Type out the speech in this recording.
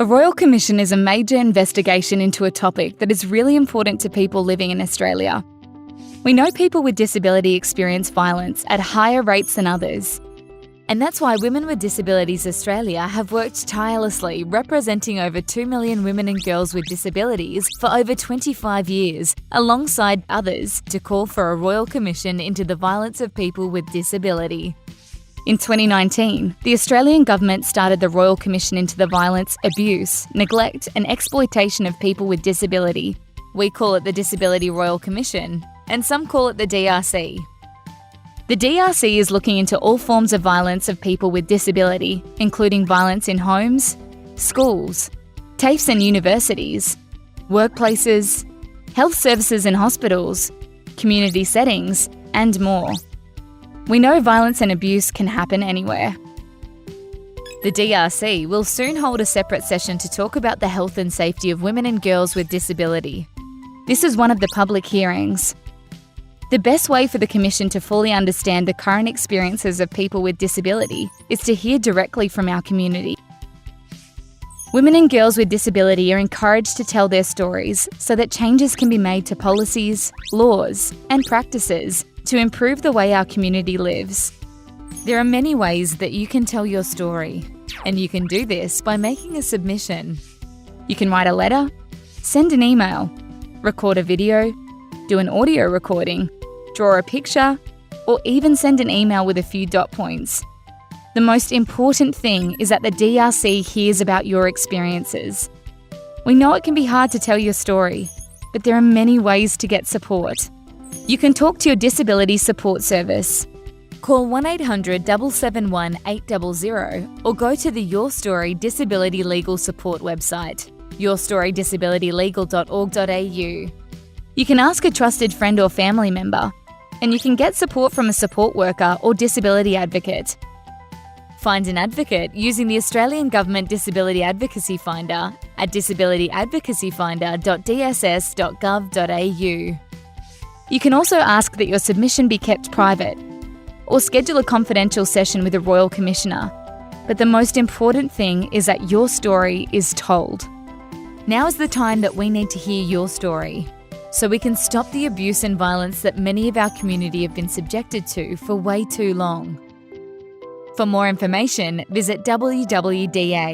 A Royal Commission is a major investigation into a topic that is really important to people living in Australia. We know people with disability experience violence at higher rates than others. And that's why Women with Disabilities Australia have worked tirelessly representing over 2 million women and girls with disabilities for over 25 years, alongside others, to call for a Royal Commission into the violence of people with disability. In 2019, the Australian Government started the Royal Commission into the violence, abuse, neglect and exploitation of people with disability. We call it the Disability Royal Commission, and some call it the DRC. The DRC is looking into all forms of violence of people with disability, including violence in homes, schools, TAFEs and universities, workplaces, health services and hospitals, community settings, and more. We know violence and abuse can happen anywhere. The DRC will soon hold a separate session to talk about the health and safety of women and girls with disability. This is one of the public hearings. The best way for the Commission to fully understand the current experiences of people with disability is to hear directly from our community. Women and girls with disability are encouraged to tell their stories so that changes can be made to policies, laws, and practices to improve the way our community lives. There are many ways that you can tell your story, and you can do this by making a submission. You can write a letter, send an email, record a video, do an audio recording, draw a picture, or even send an email with a few dot points. The most important thing is that the DRC hears about your experiences. We know it can be hard to tell your story, but there are many ways to get support. You can talk to your Disability Support Service. Call 1800 771 800 or go to the Your Story Disability Legal Support website, yourstorydisabilitylegal.org.au. You can ask a trusted friend or family member, and you can get support from a support worker or disability advocate. Find an advocate using the Australian Government Disability Advocacy Finder at disabilityadvocacyfinder.dss.gov.au. You can also ask that your submission be kept private, or schedule a confidential session with a Royal Commissioner. But the most important thing is that your story is told. Now is the time that we need to hear your story, so we can stop the abuse and violence that many of our community have been subjected to for way too long. For more information, visit www.da.org.au.